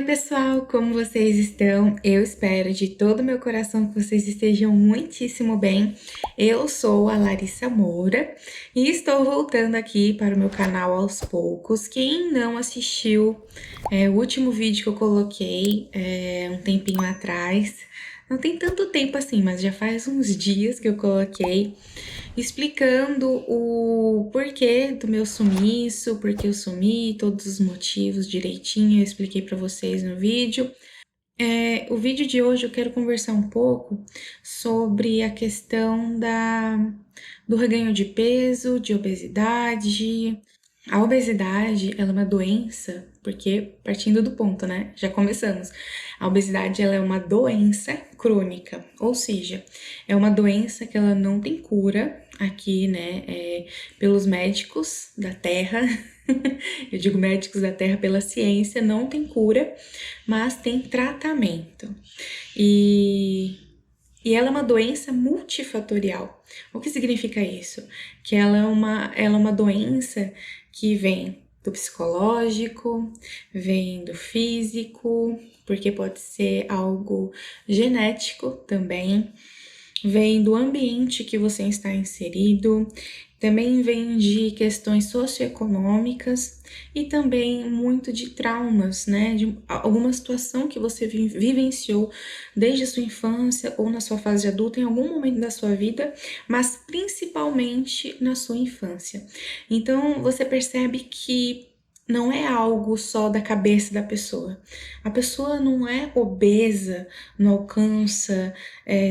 Pessoal, como vocês estão? Eu espero de todo o meu coração que vocês estejam muitíssimo bem. Eu sou a Larissa Moura e estou voltando aqui para o meu canal aos poucos. Quem não assistiu o último vídeo que eu coloquei um tempinho atrás, não tem tanto tempo assim, mas já faz uns dias que eu coloquei, explicando o porquê do meu sumiço, porque eu sumi, todos os motivos direitinho, eu expliquei para vocês no vídeo. O vídeo de hoje eu quero conversar um pouco sobre a questão do reganho de peso, de obesidade. A obesidade, ela é uma doença, porque partindo do ponto, né? Já começamos. A obesidade, ela é uma doença crônica, ou seja, é uma doença que ela não tem cura aqui, né? Pelos médicos da Terra. Eu digo médicos da Terra pela ciência, não tem cura, mas tem tratamento. E ela é uma doença multifatorial. O que significa isso? Que ela é uma doença que vem do psicológico, vem do físico, porque pode ser algo genético também, vem do ambiente que você está inserido, também vem de questões socioeconômicas e também muito de traumas, né? De alguma situação que você vivenciou desde a sua infância ou na sua fase adulta, em algum momento da sua vida, mas principalmente na sua infância. Então você percebe que não é algo só da cabeça da pessoa. A pessoa não é obesa, não alcança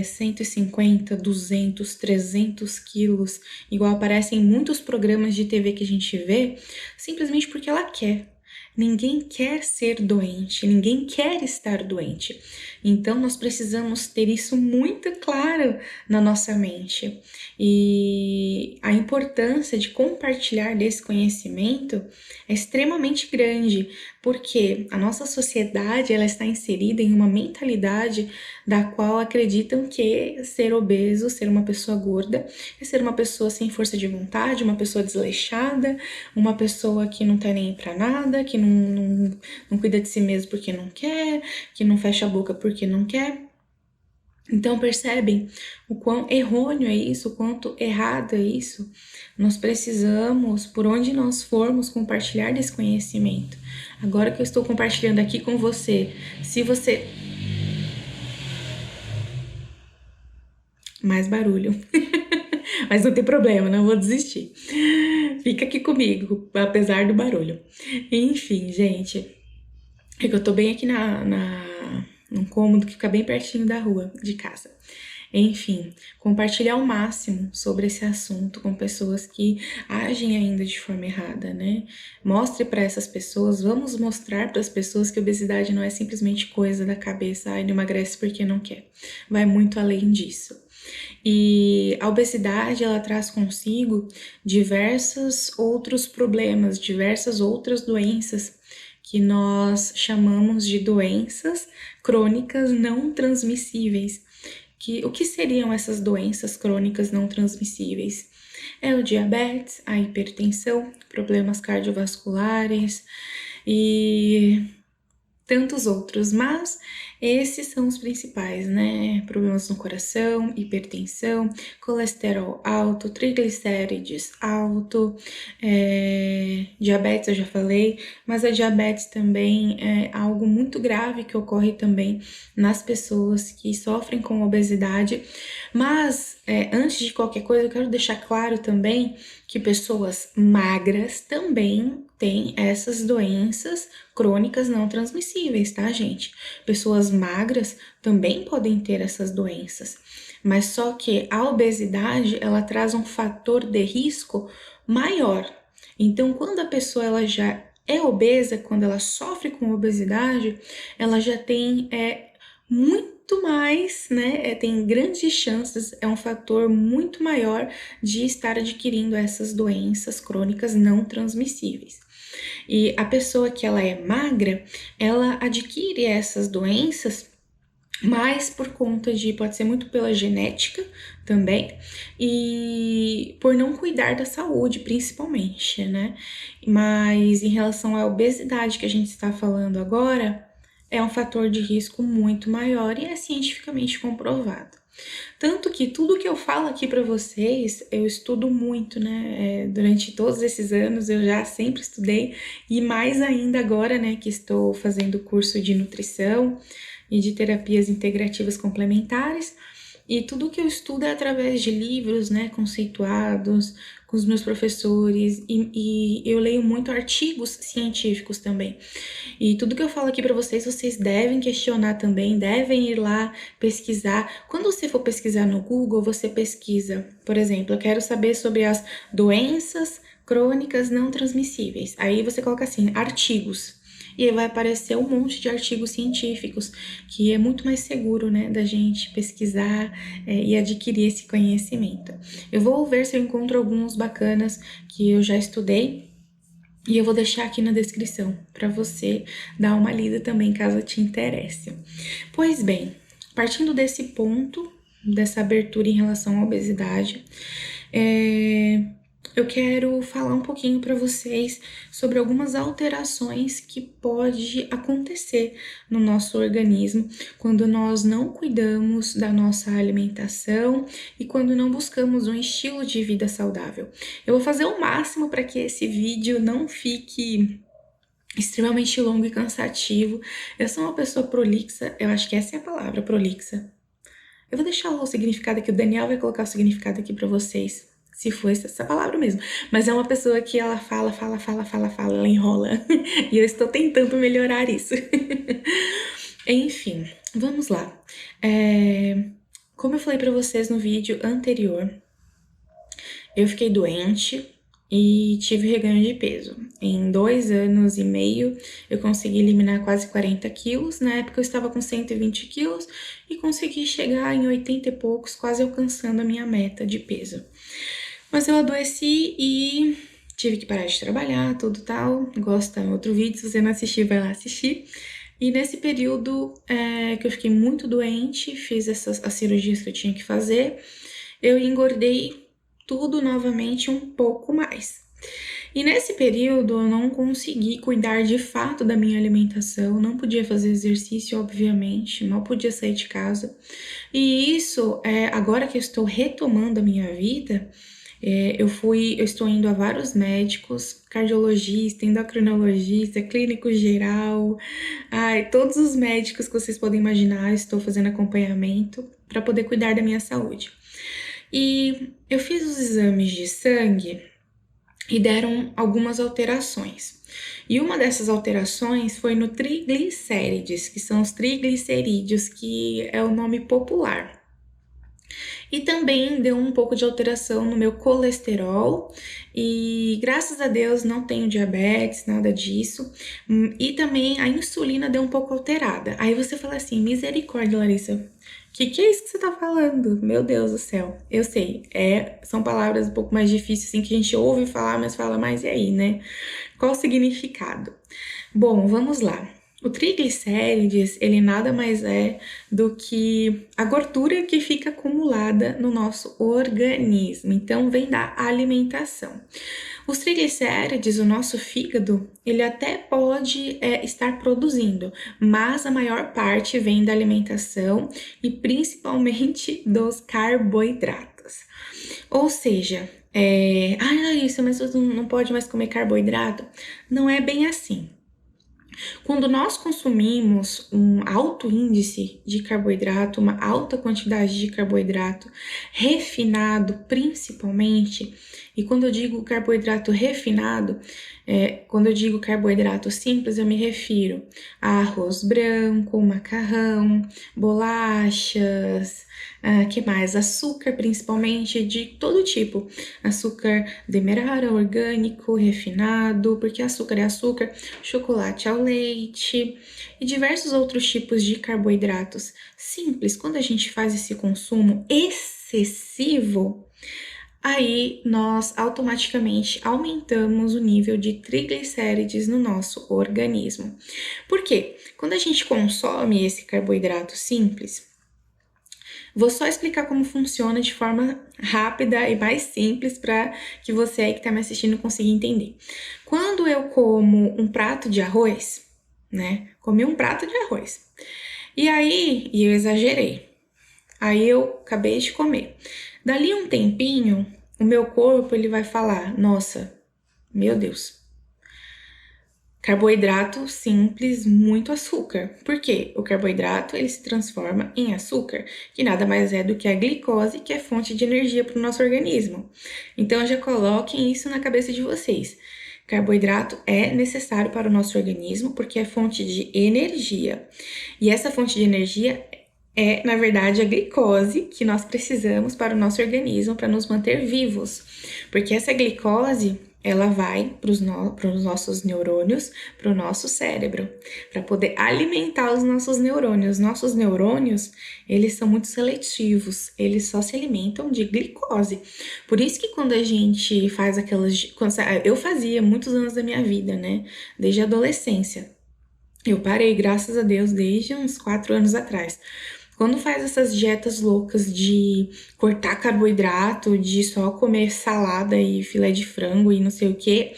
150, 200, 300 quilos, igual aparece em muitos programas de TV que a gente vê, simplesmente porque ela quer. Ninguém quer ser doente, ninguém quer estar doente. Então, nós precisamos ter isso muito claro na nossa mente. E a importância de compartilhar desse conhecimento é extremamente grande, porque a nossa sociedade ela está inserida em uma mentalidade da qual acreditam que ser obeso, ser uma pessoa gorda, é ser uma pessoa sem força de vontade, uma pessoa desleixada, uma pessoa que não tá nem aí pra nada, que não cuida de si mesmo porque não quer, que não fecha a boca porque não quer. Então percebem o quão errôneo é isso, o quanto errado é isso. Nós precisamos, por onde nós formos, compartilhar desse conhecimento. Agora que eu estou compartilhando aqui com você, se você... Mais barulho. Mas não tem problema, não vou desistir. Fica aqui comigo, apesar do barulho. Enfim, gente, é que eu tô bem aqui num cômodo que fica bem pertinho da rua de casa. Enfim, compartilhar ao máximo sobre esse assunto com pessoas que agem ainda de forma errada, né? Mostre para essas pessoas, vamos mostrar para as pessoas que obesidade não é simplesmente coisa da cabeça, ai, não emagrece porque não quer. Vai muito além disso. E a obesidade, ela traz consigo diversos outros problemas, diversas outras doenças que nós chamamos de doenças crônicas não transmissíveis. O que seriam essas doenças crônicas não transmissíveis? É o diabetes, a hipertensão, problemas cardiovasculares e tantos outros, mas esses são os principais, né? Problemas no coração, hipertensão, colesterol alto, triglicérides alto, diabetes eu já falei, mas a diabetes também é algo muito grave que ocorre também nas pessoas que sofrem com obesidade. Mas antes de qualquer coisa, eu quero deixar claro também que pessoas magras também têm essas doenças crônicas não transmissíveis, tá, gente? Pessoas magras também podem ter essas doenças, mas só que a obesidade, ela traz um fator de risco maior. Então, quando a pessoa ela já é obesa, quando ela sofre com obesidade, ela já tem muito mais, né? Tem grandes chances, é um fator muito maior de estar adquirindo essas doenças crônicas não transmissíveis. E a pessoa que ela é magra, ela adquire essas doenças mais por conta de, pode ser muito pela genética também, e por não cuidar da saúde, principalmente, né? Mas em relação à obesidade que a gente está falando agora, é um fator de risco muito maior e é cientificamente comprovado. Tanto que tudo que eu falo aqui para vocês, eu estudo muito, né? Durante todos esses anos eu já sempre estudei, e mais ainda agora, né, que estou fazendo curso de nutrição e de terapias integrativas complementares. E tudo que eu estudo é através de livros, né, conceituados, com os meus professores, e eu leio muito artigos científicos também. E tudo que eu falo aqui para vocês, vocês devem questionar também, devem ir lá pesquisar. Quando você for pesquisar no Google, você pesquisa, por exemplo, eu quero saber sobre as doenças crônicas não transmissíveis. Aí você coloca assim, artigos. E aí vai aparecer um monte de artigos científicos, que é muito mais seguro, né, da gente pesquisar e adquirir esse conhecimento. Eu vou ver se eu encontro alguns bacanas que eu já estudei, e eu vou deixar aqui na descrição para você dar uma lida também, caso te interesse. Pois bem, partindo desse ponto, dessa abertura em relação à obesidade, eu quero falar um pouquinho para vocês sobre algumas alterações que pode acontecer no nosso organismo quando nós não cuidamos da nossa alimentação e quando não buscamos um estilo de vida saudável. Eu vou fazer o máximo para que esse vídeo não fique extremamente longo e cansativo. Eu sou uma pessoa prolixa, eu acho que essa é a palavra, prolixa. Eu vou deixar o significado aqui, o Daniel vai colocar o significado aqui para vocês, se for essa palavra mesmo. Mas é uma pessoa que ela fala, ela enrola. E eu estou tentando melhorar isso. Enfim, vamos lá. Como eu falei para vocês no vídeo anterior, eu fiquei doente e tive reganho de peso. Em 2 anos e meio, eu consegui eliminar quase 40 quilos. Na época, eu estava com 120 quilos e consegui chegar em 80 e poucos, quase alcançando a minha meta de peso. Mas eu adoeci e tive que parar de trabalhar, tudo tal. Gosta em outro vídeo, se você não assistiu, vai lá assistir. E nesse período que eu fiquei muito doente, fiz as cirurgias que eu tinha que fazer, eu engordei tudo novamente um pouco mais. E nesse período eu não consegui cuidar de fato da minha alimentação, não podia fazer exercício, obviamente, mal podia sair de casa. E isso, agora que eu estou retomando a minha vida, eu estou indo a vários médicos, cardiologista, endocrinologista, clínico geral, todos os médicos que vocês podem imaginar, estou fazendo acompanhamento para poder cuidar da minha saúde. E eu fiz os exames de sangue e deram algumas alterações. E uma dessas alterações foi no triglicérides, que são os triglicerídeos, que é o nome popular. E também deu um pouco de alteração no meu colesterol, e graças a Deus não tenho diabetes, nada disso. E também a insulina deu um pouco alterada. Aí você fala assim, misericórdia, Larissa, que é isso que você tá falando? Meu Deus do céu. Eu sei, são palavras um pouco mais difíceis, assim, que a gente ouve falar, mas fala, mas e aí, né? Qual o significado? Bom, vamos lá. O triglicérides, ele nada mais é do que a gordura que fica acumulada no nosso organismo. Então, vem da alimentação. Os triglicérides, o nosso fígado, ele até pode estar produzindo, mas a maior parte vem da alimentação e principalmente dos carboidratos. Ou seja, Larissa, mas você não pode mais comer carboidrato? Não é bem assim. Quando nós consumimos um alto índice de carboidrato, uma alta quantidade de carboidrato refinado principalmente, e quando eu digo carboidrato refinado, quando eu digo carboidrato simples, eu me refiro a arroz branco, macarrão, bolachas, que mais? Açúcar, principalmente, de todo tipo. Açúcar demerara, orgânico, refinado, porque açúcar é açúcar, chocolate ao leite e diversos outros tipos de carboidratos simples. Quando a gente faz esse consumo excessivo, aí nós automaticamente aumentamos o nível de triglicérides no nosso organismo. Por quê? Quando a gente consome esse carboidrato simples, vou só explicar como funciona de forma rápida e mais simples para que você aí que está me assistindo consiga entender. Quando eu como um prato de arroz, né? Comi um prato de arroz. E aí, eu exagerei. Aí eu acabei de comer. Dali um tempinho, o meu corpo ele vai falar: nossa, meu Deus, carboidrato simples, muito açúcar. Por quê? O carboidrato ele se transforma em açúcar, que nada mais é do que a glicose, que é fonte de energia para o nosso organismo. Então já coloquem isso na cabeça de vocês. Carboidrato é necessário para o nosso organismo porque é fonte de energia. E essa fonte de energia é, na verdade, a glicose que nós precisamos para o nosso organismo para nos manter vivos. Porque essa glicose, ela vai para os nossos neurônios, para o nosso cérebro, para poder alimentar os nossos neurônios. Nossos neurônios, eles são muito seletivos, eles só se alimentam de glicose. Por isso que quando a gente faz aquelas... Eu fazia muitos anos da minha vida, né? Desde a adolescência. Eu parei, graças a Deus, desde uns 4 anos atrás. Quando faz essas dietas loucas de cortar carboidrato, de só comer salada e filé de frango e não sei o que,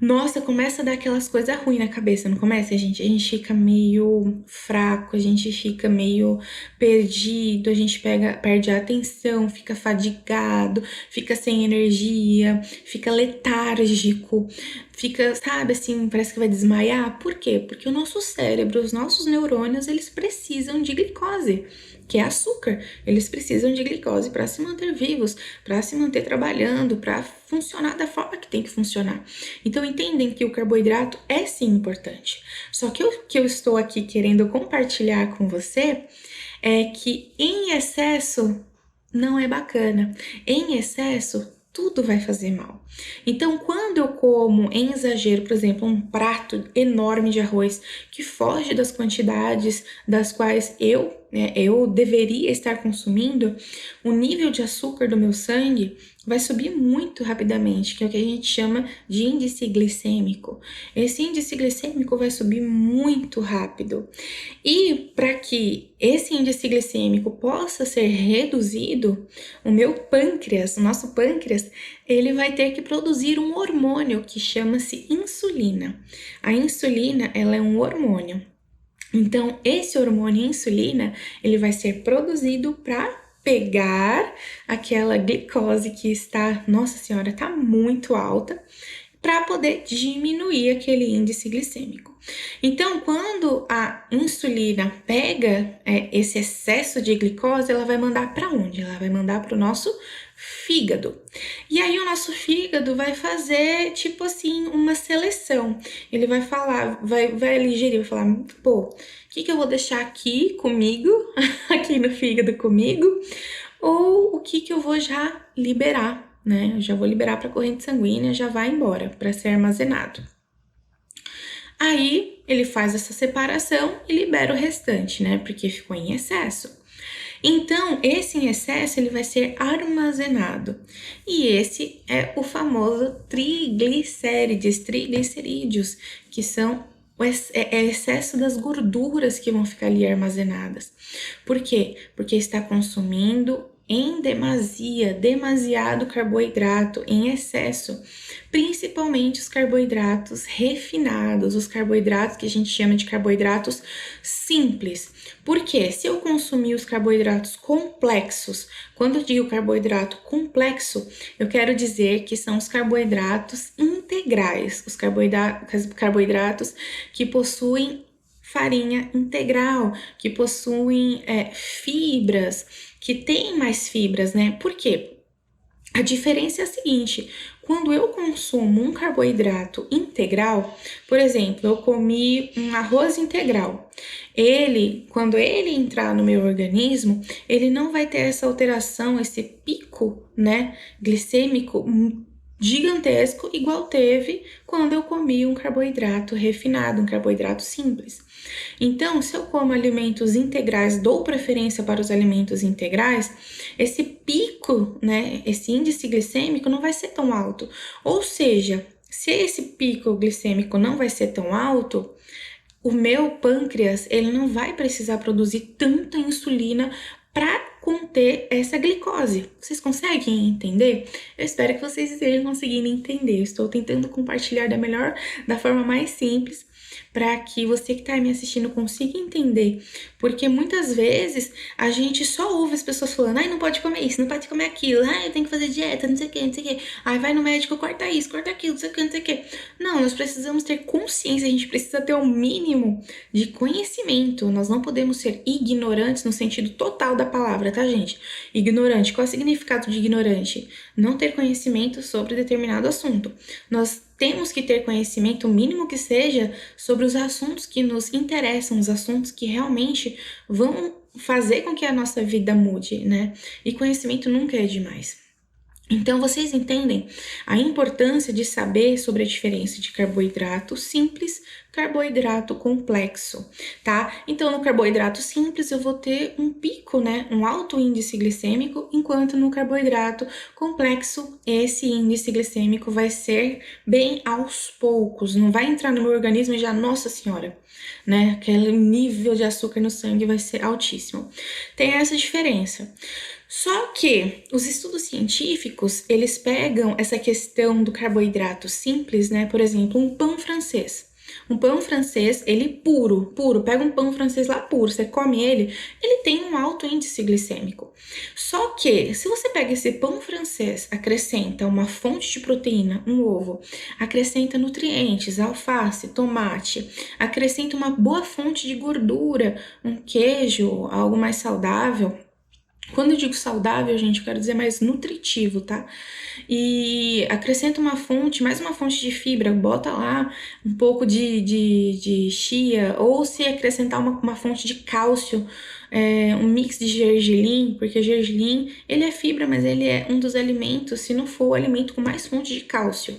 nossa, começa a dar aquelas coisas ruins na cabeça, não começa, gente? A gente fica meio fraco, a gente fica meio perdido, a gente perde a atenção, fica fadigado, fica sem energia, fica letárgico, fica, sabe, assim, parece que vai desmaiar. Por quê? Porque o nosso cérebro, os nossos neurônios, eles precisam de glicose, que é açúcar. Eles precisam de glicose para se manter vivos, para se manter trabalhando, para funcionar da forma que tem que funcionar. Então, entendem que o carboidrato é sim importante. Só que o que eu estou aqui querendo compartilhar com você é que em excesso não é bacana. Em excesso, tudo vai fazer mal. Então, quando eu como em exagero, por exemplo, um prato enorme de arroz que foge das quantidades das quais eu deveria estar consumindo, o nível de açúcar do meu sangue vai subir muito rapidamente, que é o que a gente chama de índice glicêmico. Esse índice glicêmico vai subir muito rápido. E para que esse índice glicêmico possa ser reduzido, o nosso pâncreas, ele vai ter que produzir um hormônio que chama-se insulina. A insulina, ela é um hormônio. Então, esse hormônio insulina, ele vai ser produzido para pegar aquela glicose que está, nossa senhora, está muito alta, para poder diminuir aquele índice glicêmico. Então, quando a insulina pega esse excesso de glicose, ela vai mandar para onde? Ela vai mandar para o nosso fígado. E aí o nosso fígado vai fazer, tipo assim, uma seleção. Ele vai falar, vai aligerir, vai falar, pô, o que eu vou deixar aqui comigo, aqui no fígado comigo, ou o que eu vou já liberar, né? Eu já vou liberar para a corrente sanguínea, já vai embora para ser armazenado. Aí ele faz essa separação e libera o restante, né? Porque ficou em excesso. Então, esse em excesso ele vai ser armazenado. E esse é o famoso triglicerídeos, que são o excesso das gorduras que vão ficar ali armazenadas. Por quê? Porque está consumindo em demasia, demasiado carboidrato em excesso, principalmente os carboidratos refinados, os carboidratos que a gente chama de carboidratos simples. Porque se eu consumir os carboidratos complexos, quando eu digo carboidrato complexo, eu quero dizer que são os carboidratos integrais, os carboidratos que possuem farinha integral, que possuem fibras, que tem mais fibras, né? Por quê? A diferença é a seguinte: quando eu consumo um carboidrato integral, por exemplo, eu comi um arroz integral, quando ele entrar no meu organismo, ele não vai ter essa alteração, esse pico, né, glicêmico gigantesco, igual teve quando eu comi um carboidrato refinado, um carboidrato simples. Então, se eu como alimentos integrais, dou preferência para os alimentos integrais, esse pico, né, esse índice glicêmico não vai ser tão alto. Ou seja, se esse pico glicêmico não vai ser tão alto, o meu pâncreas, ele não vai precisar produzir tanta insulina para conter essa glicose. Vocês conseguem entender? Eu espero que vocês estejam conseguindo entender. Eu estou tentando compartilhar da forma mais simples, para que você que está me assistindo consiga entender. Porque muitas vezes a gente só ouve as pessoas falando, ai, não pode comer isso, não pode comer aquilo, ai, eu tenho que fazer dieta, não sei o que, não sei o que. Ai, vai no médico, corta isso, corta aquilo, não sei o que, não sei o que. Não, nós precisamos ter consciência, a gente precisa ter o mínimo de conhecimento. Nós não podemos ser ignorantes no sentido total da palavra, tá, gente? Ignorante. Qual é o significado de ignorante? Não ter conhecimento sobre determinado assunto. Nós temos que ter conhecimento, o mínimo que seja, sobre os assuntos que nos interessam, os assuntos que realmente vão fazer com que a nossa vida mude, né? E conhecimento nunca é demais. Então, vocês entendem a importância de saber sobre a diferença de carboidrato simples, carboidrato complexo, tá? Então, no carboidrato simples, eu vou ter um pico, né? Um alto índice glicêmico, enquanto no carboidrato complexo, esse índice glicêmico vai ser bem aos poucos, não vai entrar no meu organismo e já, nossa senhora, né? Aquele nível de açúcar no sangue vai ser altíssimo. Tem essa diferença. Só que os estudos científicos, eles pegam essa questão do carboidrato simples, né? Por exemplo, um pão francês. Um pão francês, ele puro, pega um pão francês lá puro, você come ele tem um alto índice glicêmico. Só que, se você pega esse pão francês, acrescenta uma fonte de proteína, um ovo, acrescenta nutrientes, alface, tomate, acrescenta uma boa fonte de gordura, um queijo, algo mais saudável. Quando eu digo saudável, gente, eu quero dizer mais nutritivo, tá? E acrescenta uma fonte, mais uma fonte de fibra, bota lá um pouco de chia, ou se acrescentar uma fonte de cálcio, um mix de gergelim, porque gergelim, ele é fibra, mas ele é um dos alimentos, se não for o alimento com mais fonte de cálcio.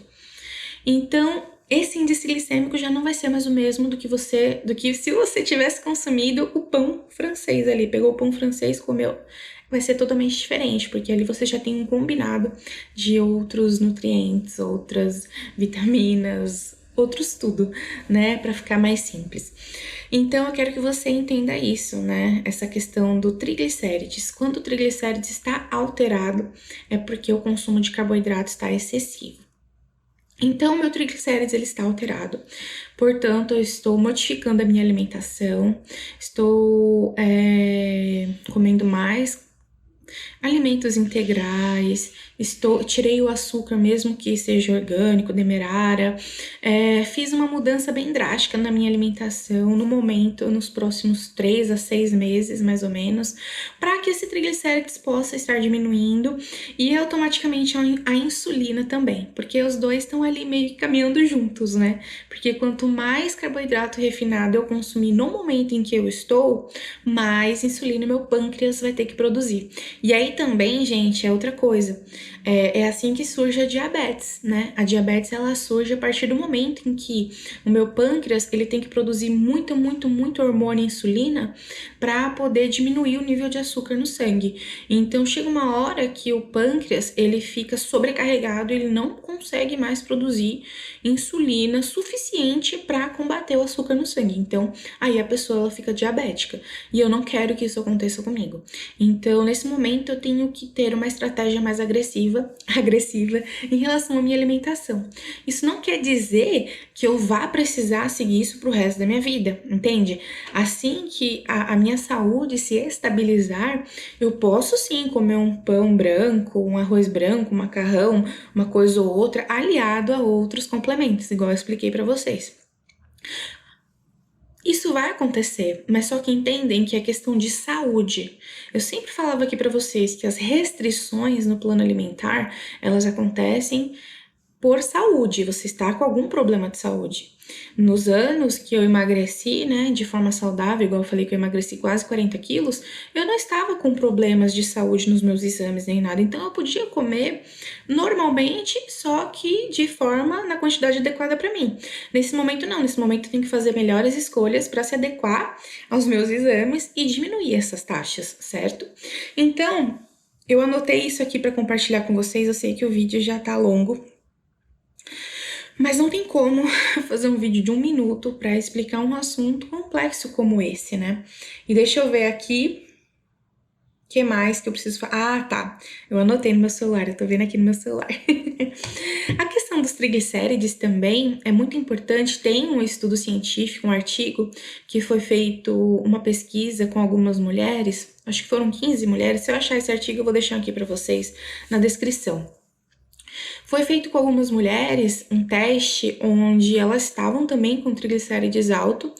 Então, esse índice glicêmico já não vai ser mais o mesmo do que se você tivesse consumido o pão francês ali, pegou o pão francês, comeu, vai ser totalmente diferente, porque ali você já tem um combinado de outros nutrientes, outras vitaminas, outros tudo, né, para ficar mais simples. Então, eu quero que você entenda isso, né, essa questão do triglicérides. Quando o triglicérides está alterado, é porque o consumo de carboidrato está excessivo. Então, meu triglicérides ele está alterado. Portanto, eu estou modificando a minha alimentação, estou comendo mais alimentos integrais, tirei o açúcar, mesmo que seja orgânico, demerara, fiz uma mudança bem drástica na minha alimentação no momento, nos próximos 3 a 6 meses, mais ou menos, para que esse triglicérides possa estar diminuindo e automaticamente a insulina também, porque os dois estão ali meio que caminhando juntos, né? Porque quanto mais carboidrato refinado eu consumir no momento em que eu estou, mais insulina meu pâncreas vai ter que produzir. E aí também, gente, é outra coisa. É assim que surge a diabetes, né? A diabetes, ela surge a partir do momento em que o meu pâncreas, ele tem que produzir muito hormônio insulina para poder diminuir o nível de açúcar no sangue. Então, chega uma hora que o pâncreas, ele fica sobrecarregado, ele não consegue mais produzir insulina suficiente para combater o açúcar no sangue. Então, aí a pessoa, ela fica diabética. E eu não quero que isso aconteça comigo. Então, nesse momento, eu tenho que ter uma estratégia mais agressiva em relação à minha alimentação. Isso não quer dizer que eu vá precisar seguir isso pro resto da minha vida, entende? Assim que a minha saúde se estabilizar, eu posso sim comer um pão branco, um arroz branco, um macarrão, uma coisa ou outra, aliado a outros complementos, igual eu expliquei para vocês. Isso vai acontecer, mas só que entendem que é questão de saúde. Eu sempre falava aqui para vocês que as restrições no plano alimentar, elas acontecem por saúde, você está com algum problema de saúde. Nos anos que eu emagreci, né, de forma saudável, igual eu falei que eu emagreci quase 40 quilos, eu não estava com problemas de saúde nos meus exames nem nada, então eu podia comer normalmente, só que de forma, na quantidade adequada para mim. Nesse momento não, nesse momento eu tenho que fazer melhores escolhas para se adequar aos meus exames e diminuir essas taxas, certo? Então, eu anotei isso aqui para compartilhar com vocês, eu sei que o vídeo já tá longo, mas não tem como fazer um vídeo de 1 minuto para explicar um assunto complexo como esse, né? E deixa eu ver aqui. que mais que eu preciso falar? Ah, tá. Eu anotei no meu celular, eu tô vendo aqui no meu celular. A questão dos triglicérides também é muito importante. Tem um estudo científico, um artigo, que foi feito uma pesquisa com algumas mulheres, acho que foram 15 mulheres. Se eu achar esse artigo, eu vou deixar aqui para vocês na descrição. Foi feito com algumas mulheres um teste onde elas estavam também com triglicérides alto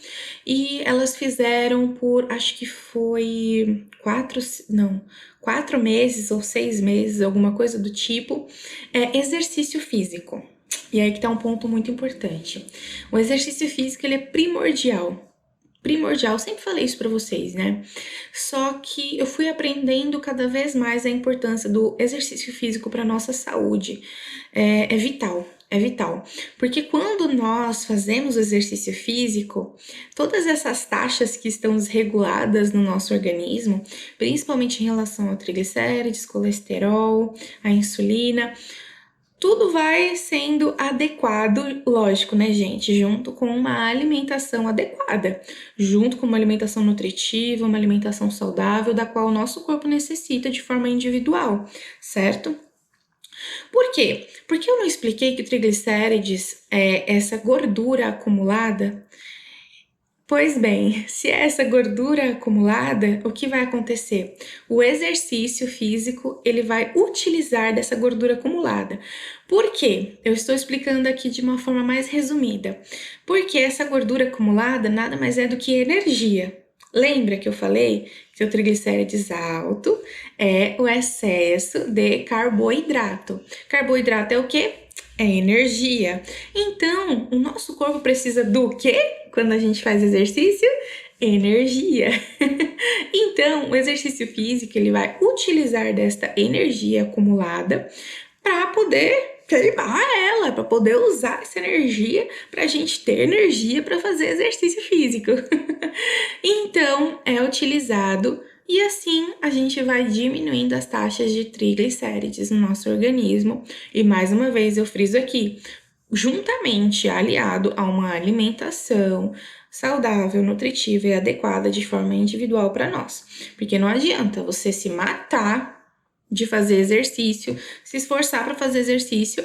e elas fizeram por, acho que foi 4 meses ou 6 meses, alguma coisa do tipo, exercício físico. E aí que tá um ponto muito importante. O exercício físico, ele é primordial. Primordial, sempre falei isso para vocês, né? Só que eu fui aprendendo cada vez mais a importância do exercício físico para nossa saúde. É vital, é vital. Porque quando nós fazemos o exercício físico, todas essas taxas que estão desreguladas no nosso organismo, principalmente em relação ao triglicérides, colesterol, a insulina, tudo vai sendo adequado, lógico, né, gente? Junto com uma alimentação adequada, junto com uma alimentação nutritiva, uma alimentação saudável, da qual o nosso corpo necessita de forma individual, certo? Por quê? Porque eu não expliquei que triglicérides é essa gordura acumulada. Pois bem, se é essa gordura acumulada, o que vai acontecer? O exercício físico, ele vai utilizar dessa gordura acumulada. Por quê? Eu estou explicando aqui de uma forma mais resumida. Porque essa gordura acumulada nada mais é do que energia. Lembra que eu falei que o triglicérides alto é o excesso de carboidrato. Carboidrato é o quê? É energia. Então, o nosso corpo precisa do quê quando a gente faz exercício? Energia. Então, o exercício físico, ele vai utilizar desta energia acumulada para poder queimar ela, para poder usar essa energia para a gente ter energia para fazer exercício físico. Então, é utilizado e assim a gente vai diminuindo as taxas de triglicérides no nosso organismo. E mais uma vez eu friso aqui, juntamente aliado a uma alimentação saudável, nutritiva e adequada de forma individual para nós. Porque não adianta você se matar de fazer exercício, se esforçar para fazer exercício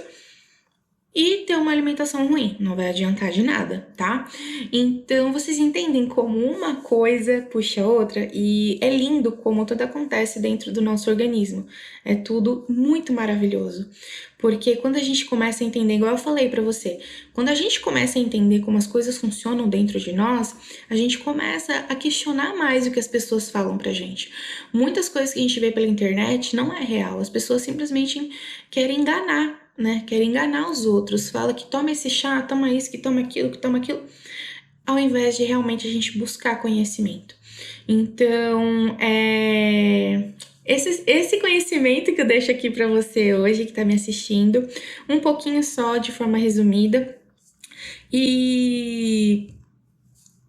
e ter uma alimentação ruim, não vai adiantar de nada, tá? Então, vocês entendem como uma coisa puxa a outra e é lindo como tudo acontece dentro do nosso organismo. É tudo muito maravilhoso. Porque quando a gente começa a entender, igual eu falei pra você, quando a gente começa a entender como as coisas funcionam dentro de nós, a gente começa a questionar mais o que as pessoas falam pra gente. Muitas coisas que a gente vê pela internet não é real, as pessoas simplesmente querem enganar, né? Quer enganar os outros. Fala que toma esse chá, toma isso, que toma aquilo, ao invés de realmente a gente buscar conhecimento. Então, esse conhecimento que eu deixo aqui para você hoje, que está me assistindo, um pouquinho só de forma resumida. E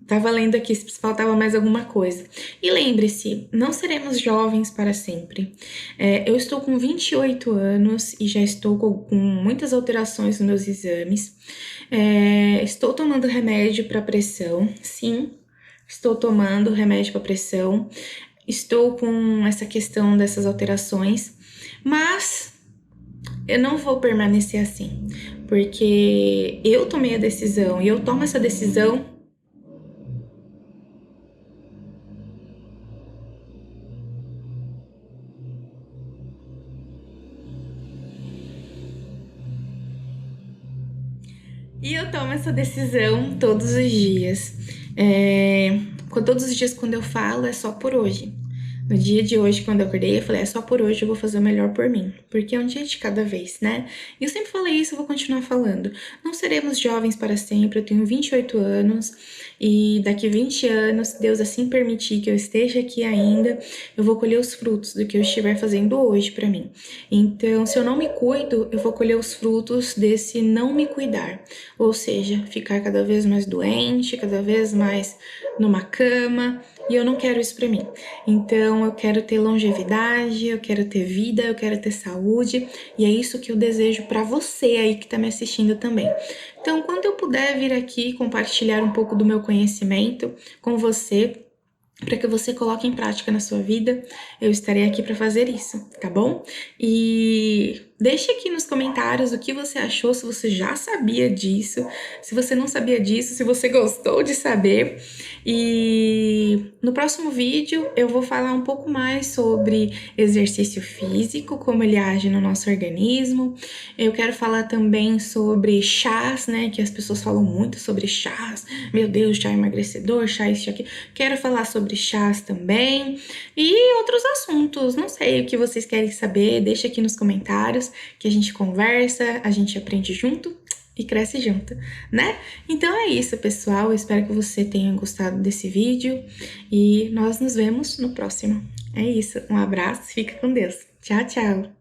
tava lendo aqui se faltava mais alguma coisa. E lembre-se, não seremos jovens para sempre. Eu estou com 28 anos e já estou com muitas alterações nos meus exames. Estou tomando remédio para pressão, sim, estou tomando remédio para pressão. Estou com essa questão dessas alterações, mas eu não vou permanecer assim, porque eu tomei a decisão e eu tomo essa decisão. E eu tomo essa decisão todos os dias. Todos os dias quando eu falo, é só por hoje. No dia de hoje, quando eu acordei, eu falei, é só por hoje, eu vou fazer o melhor por mim. Porque é um dia de cada vez, né? E eu sempre falei isso, eu vou continuar falando. Não seremos jovens para sempre, eu tenho 28 anos. E daqui 20 anos, se Deus assim permitir que eu esteja aqui ainda, eu vou colher os frutos do que eu estiver fazendo hoje para mim. Então, se eu não me cuido, eu vou colher os frutos desse não me cuidar. Ou seja, ficar cada vez mais doente, cada vez mais numa cama, e eu não quero isso para mim. Então, eu quero ter longevidade, eu quero ter vida, eu quero ter saúde, e é isso que eu desejo para você aí que tá me assistindo também. Então, quando eu puder vir aqui compartilhar um pouco do meu conhecimento com você, para que você coloque em prática na sua vida. Eu estarei aqui para fazer isso, tá bom? E deixe aqui nos comentários o que você achou, se você já sabia disso, se você não sabia disso, se você gostou de saber. E no próximo vídeo eu vou falar um pouco mais sobre exercício físico, como ele age no nosso organismo. Eu quero falar também sobre chás, né? Que as pessoas falam muito sobre chás. Meu Deus, chá emagrecedor, chá isso, chá aquilo. Quero falar sobre chás também e outros assuntos. Não sei o que vocês querem saber, deixa aqui nos comentários que a gente conversa, a gente aprende junto e cresce junto, né? Então é isso, pessoal. Eu espero que você tenha gostado desse vídeo e nós nos vemos no próximo. É isso. Um abraço, fica com Deus. Tchau, tchau.